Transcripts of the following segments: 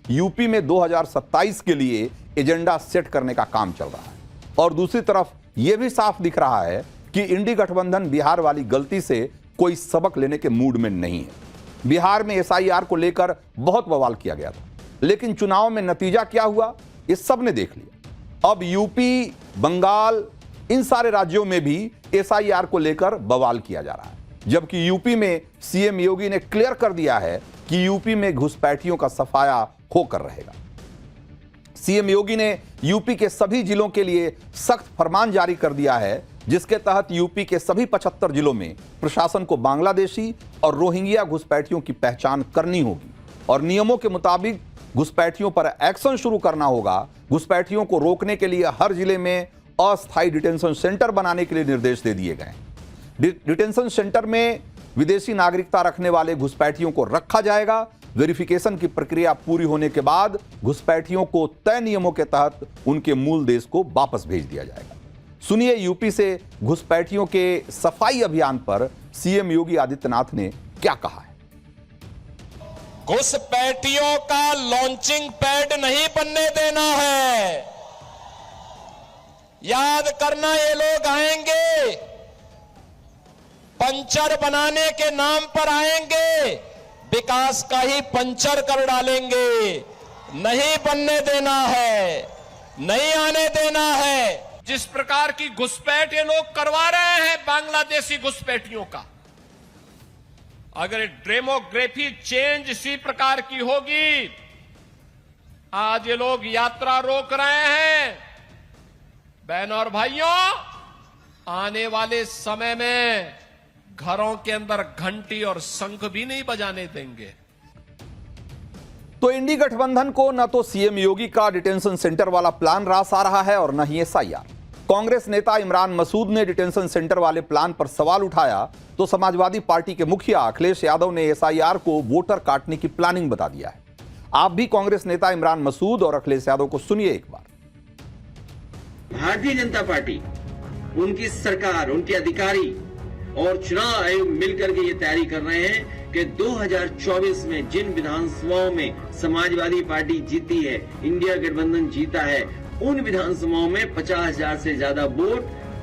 UP में 2027 के लिए एजेंडा सेट करने का काम चल रहा है और दूसरी तरफ यह भी साफ दिख रहा है कि इंडी गठबंधन बिहार वाली गलती से कोई सबक लेने के मूड में नहीं है। बिहार में एसआईआर को लेकर बहुत बवाल किया गया था, लेकिन चुनाव में नतीजा क्या हुआ इस सब ने देख लिया। अब यूपी, बंगाल, इन सारे राज्यों में भी एसआईआर को लेकर बवाल किया जा रहा है, जबकि यूपी में सीएम योगी ने क्लियर कर दिया है कि यूपी में घुसपैठियों का सफाया होकर रहेगा। सीएम योगी ने यूपी के सभी जिलों के लिए सख्त फरमान जारी कर दिया है, जिसके तहत यूपी के सभी 75 जिलों में प्रशासन को बांग्लादेशी और रोहिंग्या घुसपैठियों की पहचान करनी होगी और नियमों के मुताबिक घुसपैठियों पर एक्शन शुरू करना होगा। घुसपैठियों को रोकने के लिए हर जिले में अस्थायी डिटेंशन सेंटर बनाने के लिए निर्देश दे दिए गए। डिटेंशन सेंटर में विदेशी नागरिकता रखने वाले घुसपैठियों को रखा जाएगा। वेरिफिकेशन की प्रक्रिया पूरी होने के बाद घुसपैठियों को तय नियमों के तहत उनके मूल देश को वापस भेज दिया जाएगा। सुनिए यूपी से घुसपैठियों के सफाई अभियान पर सीएम योगी आदित्यनाथ ने क्या कहा है। घुसपैठियों का लॉन्चिंग पैड नहीं बनने देना है। याद करना, ये लोग आएंगे, पंचर बनाने के नाम पर आएंगे, विकास का ही पंचर कर डालेंगे। नहीं बनने देना है, नहीं आने देना है। जिस प्रकार की घुसपैठ ये लोग करवा रहे हैं बांग्लादेशी घुसपैठियों का, अगर डेमोग्राफी चेंज इसी प्रकार की होगी, आज ये लोग यात्रा रोक रहे हैं। बहनों और भाइयों, आने वाले समय में घरों के अंदर घंटी और शंख भी नहीं बजाने देंगे। तो इंडी गठबंधन को न तो सीएम योगी का डिटेंशन सेंटर वाला प्लान रास आ रहा है और न ही एसआईआर। कांग्रेस नेता इमरान मसूद ने डिटेंशन सेंटर वाले प्लान पर सवाल उठाया तो समाजवादी पार्टी के मुखिया अखिलेश यादव ने एसआईआर को वोटर काटने की प्लानिंग बता दिया है। आप भी कांग्रेस नेता इमरान मसूद और अखिलेश यादव को सुनिए एक बार। भारतीय जनता पार्टी, उनकी सरकार, उनके अधिकारी और चुनाव आयोग मिलकर के ये तैयारी कर रहे हैं कि 2024 में जिन विधानसभाओं में समाजवादी पार्टी जीती है, इंडिया गठबंधन जीता है, उन विधानसभाओं में 50,000 से ज्यादा वोट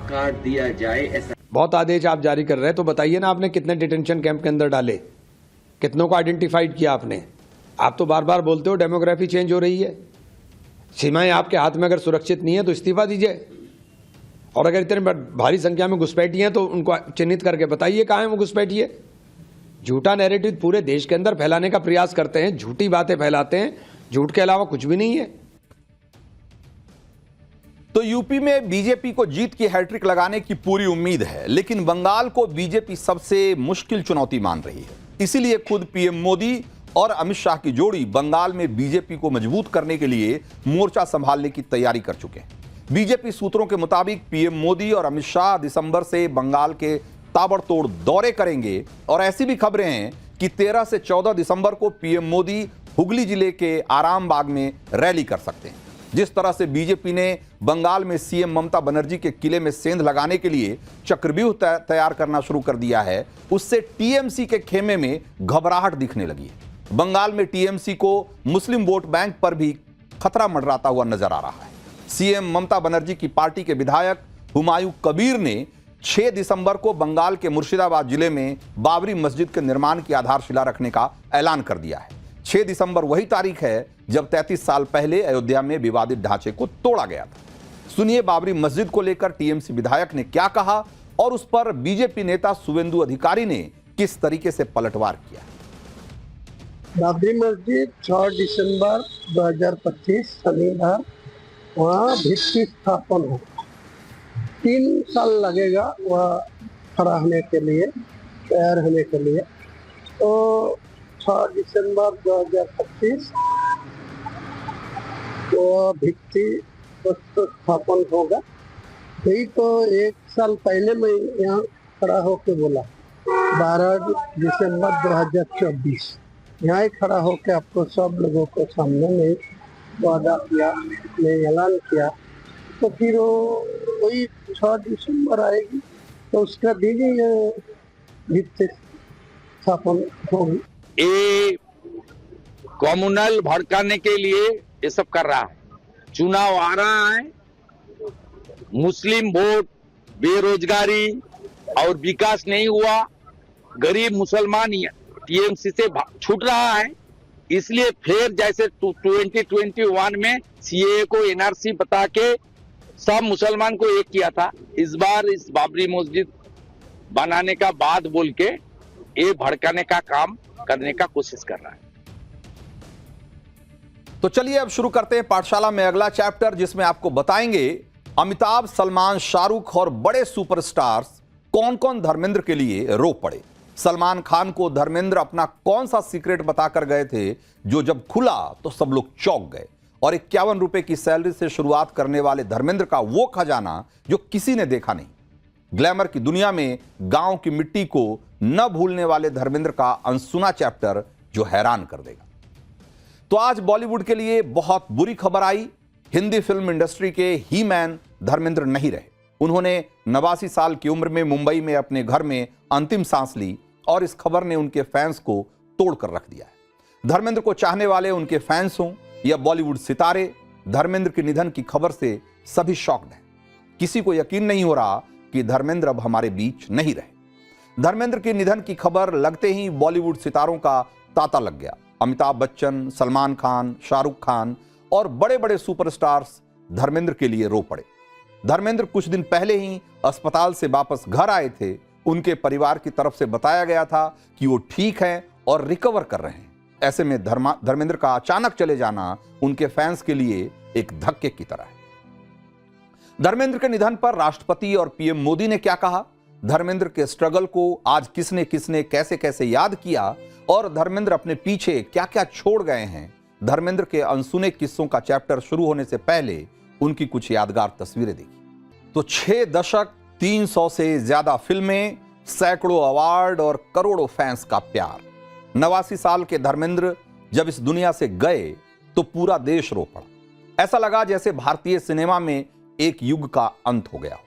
काट दिया जाए। ऐसा बहुत आदेश आप जारी कर रहे हैं, तो बताइए ना, आपने कितने डिटेंशन कैंप के अंदर डाले, कितनों को आइडेंटिफाइड किया आपने? आप तो बार बार बोलते हो डेमोग्राफी चेंज हो रही है। सीमाएं आपके हाथ में अगर सुरक्षित नहीं है तो इस्तीफा दीजिए, और अगर इतने भारी संख्या में घुसपैठी हैं तो उनको चिन्हित करके बताइए कहाँ है वो घुसपैठी। झूठा नैरेटिव पूरे देश के अंदर फैलाने का प्रयास करते हैं, झूठी बातें फैलाते हैं, झूठ के अलावा कुछ भी नहीं है। तो यूपी में बीजेपी को जीत की हैट्रिक लगाने की पूरी उम्मीद है, लेकिन बंगाल को बीजेपी सबसे मुश्किल चुनौती मान रही है। इसीलिए खुद पीएम मोदी और अमित शाह की जोड़ी बंगाल में बीजेपी को मजबूत करने के लिए मोर्चा संभालने की तैयारी कर चुके हैं। बीजेपी सूत्रों के मुताबिक पीएम मोदी और अमित शाह दिसंबर से बंगाल के ताबड़तोड़ दौरे करेंगे और ऐसी भी खबरें हैं कि 13 से 14 दिसंबर को पीएम मोदी हुगली जिले के आरामबाग में रैली कर सकते हैं। जिस तरह से बीजेपी ने बंगाल में सीएम ममता बनर्जी के किले में सेंध लगाने के लिए चक्रव्यूह तैयार करना शुरू कर दिया है, उससे टीएमसी के खेमे में घबराहट दिखने लगी है। बंगाल में टीएमसी को मुस्लिम वोट बैंक पर भी खतरा मंडराता हुआ नजर आ रहा है। सीएम ममता बनर्जी की पार्टी के विधायक हुमायूं कबीर ने 6 दिसंबर को बंगाल के मुर्शिदाबाद जिले में बाबरी मस्जिद के निर्माण की आधारशिला रखने का ऐलान कर दिया है। 6 दिसंबर वही तारीख है जब 33 साल पहले अयोध्या में विवादित ढांचे को तोड़ा गया था। सुनिए बाबरी मस्जिद को लेकर टीएमसी विधायक ने क्या कहा और उस पर बीजेपी नेता शुवेंदु अधिकारी ने किस तरीके से पलटवार किया। बाबरी मस्जिद 6 दिसंबर 2025 शनिवार वहाँ भित्ति स्थापन हो, 3 साल लगेगा वह खड़ा होने के लिए, तैयार होने के लिए। तो 6 दिसंबर 2025 वो भित्ति स्थापन होगा। यही तो 1 साल पहले मैं यहाँ खड़ा होके बोला, 12 दिसंबर 2024 यहाँ ही खड़ा होके आपको सब लोगों को सामने में वादा किया, मैं ऐलान किया। तो फिर वही 6 दिसंबर आएगी तो उसका दिन ही भित्ति स्थापन होगी। ये कम्युनल भड़काने के लिए ये सब कर रहा है। चुनाव आ रहा है, मुस्लिम वोट, बेरोजगारी और विकास नहीं हुआ, गरीब मुसलमान टीएमसी से छूट रहा है, इसलिए फिर जैसे 2021 में सीए को एनआरसी बता के सब मुसलमान को एक किया था, इस बार इस बाबरी मस्जिद बनाने का बाद बोल के ये भड़काने का काम करने का कोशिश कर रहा है। तो चलिए अब शुरू करते हैं पाठशाला में अगला चैप्टर, जिसमें आपको बताएंगे अमिताभ, सलमान, शाहरुख और बड़े सुपरस्टार्स कौन कौन धर्मेंद्र के लिए रो पड़े। सलमान खान को धर्मेंद्र अपना कौन सा सीक्रेट बताकर गए थे जो जब खुला तो सब लोग चौंक गए, और 51 रुपए की सैलरी से शुरुआत करने वाले धर्मेंद्र का वो खजाना जो किसी ने देखा नहीं। ग्लैमर की दुनिया में गांव की मिट्टी को न भूलने वाले धर्मेंद्र का अनसुना चैप्टर जो हैरान कर देगा। तो आज बॉलीवुड के लिए बहुत बुरी खबर आई। हिंदी फिल्म इंडस्ट्री के ही मैन धर्मेंद्र नहीं रहे। उन्होंने 89 साल की उम्र में मुंबई में अपने घर में अंतिम सांस ली, और इस खबर ने उनके फैंस को तोड़कर रख दिया है। धर्मेंद्र को चाहने वाले उनके फैंस हों या बॉलीवुड सितारे, धर्मेंद्र के निधन की खबर से सभी शॉक्ड हैं। किसी को यकीन नहीं हो रहा कि धर्मेंद्र अब हमारे बीच नहीं रहे। धर्मेंद्र के निधन की खबर लगते ही बॉलीवुड सितारों का तांता लग गया। अमिताभ बच्चन, सलमान खान, शाहरुख खान और बड़े बड़े सुपरस्टार्स धर्मेंद्र के लिए रो पड़े। धर्मेंद्र कुछ दिन पहले ही अस्पताल से वापस घर आए थे। उनके परिवार की तरफ से बताया गया था कि वो ठीक हैं और रिकवर कर रहे हैं। ऐसे में धर्मेंद्र का अचानक चले जाना उनके फैंस के लिए एक धक्के की तरह है। धर्मेंद्र के निधन पर राष्ट्रपति और पीएम मोदी ने क्या कहा, धर्मेंद्र के स्ट्रगल को आज किसने किसने कैसे कैसे याद किया, और धर्मेंद्र अपने पीछे क्या क्या छोड़ गए हैं। धर्मेंद्र के अनसुने किस्सों का चैप्टर शुरू होने से पहले उनकी कुछ यादगार तस्वीरें देखी। तो 6 दशक, 300 से ज्यादा फिल्में, सैकड़ों अवार्ड और करोड़ों फैंस का प्यार। 89 साल के धर्मेंद्र जब इस दुनिया से गए तो पूरा देश रो पड़ा। ऐसा लगा जैसे भारतीय सिनेमा में एक युग का अंत हो गया।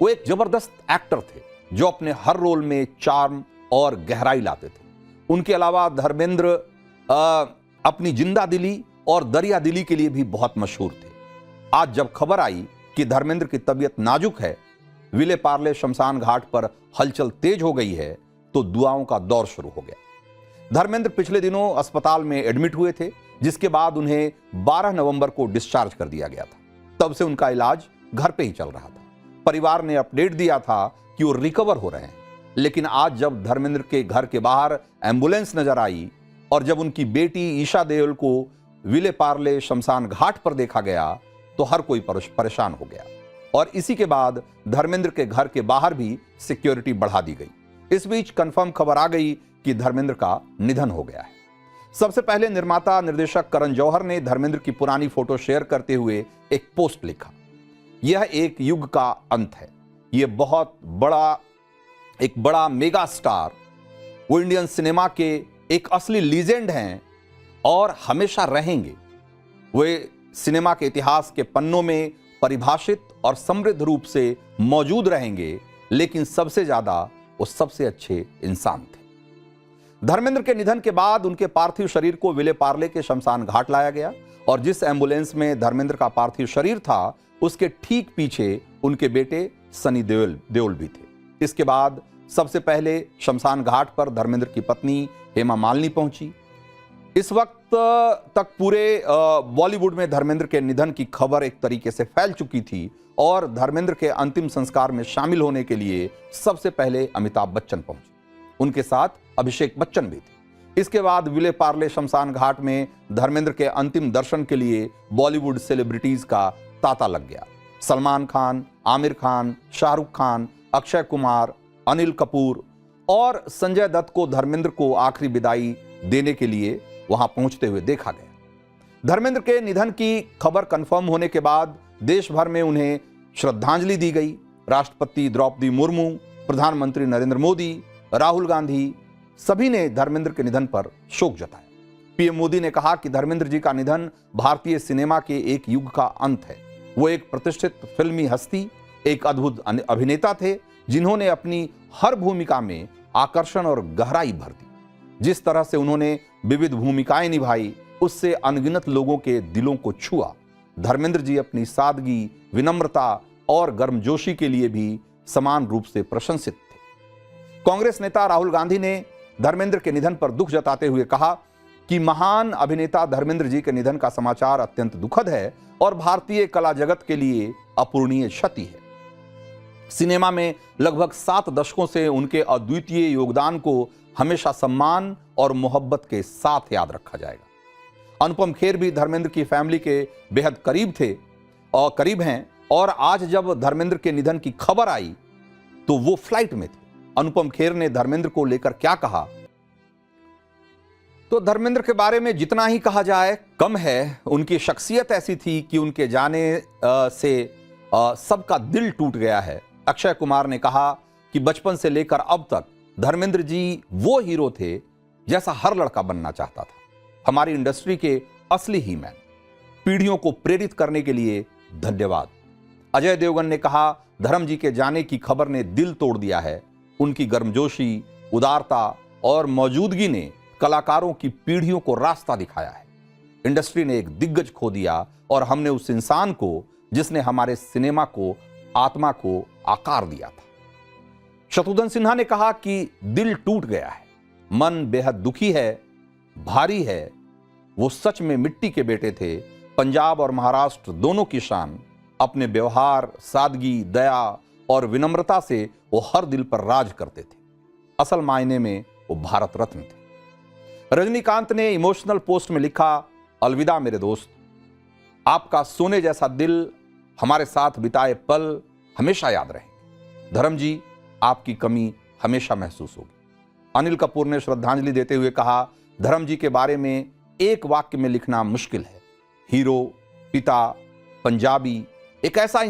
वो एक जबरदस्त एक्टर थे जो अपने हर रोल में चार्म और गहराई लाते थे। उनके अलावा धर्मेंद्र अपनी जिंदा दिली और दरिया दिली के लिए भी बहुत मशहूर थे। आज जब खबर आई कि धर्मेंद्र की तबीयत नाजुक है, विले पार्ले शमशान घाट पर हलचल तेज हो गई है, तो दुआओं का दौर शुरू हो गया। धर्मेंद्र पिछले दिनों अस्पताल में एडमिट हुए थे, जिसके बाद उन्हें 12 नवंबर को डिस्चार्ज कर दिया गया था। तब से उनका इलाज घर पे ही चल रहा था। परिवार ने अपडेट दिया था कि वो रिकवर हो रहे हैं, लेकिन आज जब धर्मेंद्र के घर के बाहर एम्बुलेंस नजर आई और जब उनकी बेटी ईशा देओल को विले पार्ले शमशान घाट पर देखा गया तो हर कोई परेशान हो गया। और इसी के बाद धर्मेंद्र के घर के बाहर भी सिक्योरिटी बढ़ा दी गई। इस बीच कंफर्म खबर आ गई कि धर्मेंद्र का निधन हो गया है। सबसे पहले निर्माता निर्देशक करण जौहर ने धर्मेंद्र की पुरानी फोटो शेयर करते हुए एक पोस्ट लिखा, यह एक युग का अंत है। यह बहुत बड़ा मेगा स्टार, वो इंडियन सिनेमा के एक असली लीजेंड हैं और हमेशा रहेंगे। वे सिनेमा के इतिहास के पन्नों में परिभाषित और समृद्ध रूप से मौजूद रहेंगे, लेकिन सबसे ज्यादा वो सबसे अच्छे इंसान थे। धर्मेंद्र के निधन के बाद उनके पार्थिव शरीर को विले पार्ले के शमशान घाट लाया गया, और जिस एम्बुलेंस में धर्मेंद्र का पार्थिव शरीर था उसके ठीक पीछे उनके बेटे सनी देओल भी थे। इसके बाद सबसे पहले शमशान घाट पर धर्मेंद्र की पत्नी हेमा मालिनी पहुंची। इस वक्त तक पूरे बॉलीवुड में धर्मेंद्र के निधन की खबर एक तरीके से फैल चुकी थी, और धर्मेंद्र के अंतिम संस्कार में शामिल होने के लिए सबसे पहले अमिताभ बच्चन पहुंचे। उनके साथ अभिषेक बच्चन भी थे। इसके बाद विले पार्ले शमशान घाट में धर्मेंद्र के अंतिम दर्शन के लिए बॉलीवुड सेलिब्रिटीज का तांता लग गया। सलमान खान, आमिर खान, शाहरुख खान, अक्षय कुमार, अनिल कपूर और संजय दत्त को धर्मेंद्र को आखिरी विदाई देने के लिए वहां पहुंचते हुए देखा गया। धर्मेंद्र के निधन की खबर कंफर्म होने के बाद देश भर में उन्हें श्रद्धांजलि दी गई। राष्ट्रपति द्रौपदी मुर्मू, प्रधानमंत्री नरेंद्र मोदी, राहुल गांधी, सभी ने धर्मेंद्र के निधन पर शोक जताया। पीएम मोदी ने कहा कि धर्मेंद्र जी का निधन भारतीय सिनेमा के एक युग का अंत है। वो एक प्रतिष्ठित फिल्मी हस्ती, एक अद्भुत अभिनेता थे जिन्होंने अपनी हर भूमिका में आकर्षण और गहराई भर दी। जिस तरह से उन्होंने विविध भूमिकाएं निभाई, उससे अनगिनत लोगों के दिलों को छुआ। धर्मेंद्र जी अपनी सादगी, विनम्रता और गर्मजोशी के लिए भी समान रूप से प्रशंसित थे। कांग्रेस नेता राहुल गांधी ने धर्मेंद्र के निधन पर दुख जताते हुए कहा कि महान अभिनेता धर्मेंद्र जी के निधन का समाचार अत्यंत दुखद है और भारतीय कला जगत के लिए अपूरणीय क्षति है। सिनेमा में लगभग 7 दशकों से उनके अद्वितीय योगदान को हमेशा सम्मान और मोहब्बत के साथ याद रखा जाएगा। अनुपम खेर भी धर्मेंद्र की फैमिली के बेहद करीब हैं और आज जब धर्मेंद्र के निधन की खबर आई तो वो फ्लाइट में थे। अनुपम खेर ने धर्मेंद्र को लेकर क्या कहा, तो धर्मेंद्र के बारे में जितना ही कहा जाए कम है। उनकी शख्सियत ऐसी थी कि उनके जाने से सबका दिल टूट गया है। अक्षय कुमार ने कहा कि बचपन से लेकर अब तक धर्मेंद्र जी वो हीरो थे जैसा हर लड़का बनना चाहता था, हमारी इंडस्ट्री के असली ही मैन। पीढ़ियों को प्रेरित करने के लिए धन्यवाद। अजय देवगन ने कहा, धर्म जी के जाने की खबर ने दिल तोड़ दिया है। उनकी गर्मजोशी, उदारता और मौजूदगी ने कलाकारों की पीढ़ियों को रास्ता दिखाया है। इंडस्ट्री ने एक दिग्गज खो दिया और हमने उस इंसान को जिसने हमारे सिनेमा को, आत्मा को आकार दिया था। शत्रुघ्न सिन्हा ने कहा कि दिल टूट गया है, मन बेहद दुखी है, भारी है। वो सच में मिट्टी के बेटे थे। पंजाब और महाराष्ट्र दोनों की शान। अपने व्यवहार, सादगी, दया और विनम्रता से वो हर दिल पर राज करते थे। असल मायने में वो भारत रत्न थे। रजनीकांत ने इमोशनल पोस्ट में लिखा, अलविदा मेरे दोस्त, आपका सोने जैसा दिल, हमारे साथ बिताए पल हमेशा याद रहेंगे। धर्म जी, आपकी कमी हमेशा महसूस होगी। अनिल कपूर ने श्रद्धांजलि देते हुए कहा, धर्म जी के बारे में एक वाक्य में लिखना मुश्किल है। हीरो, पिता, पंजाबी, एक ऐसा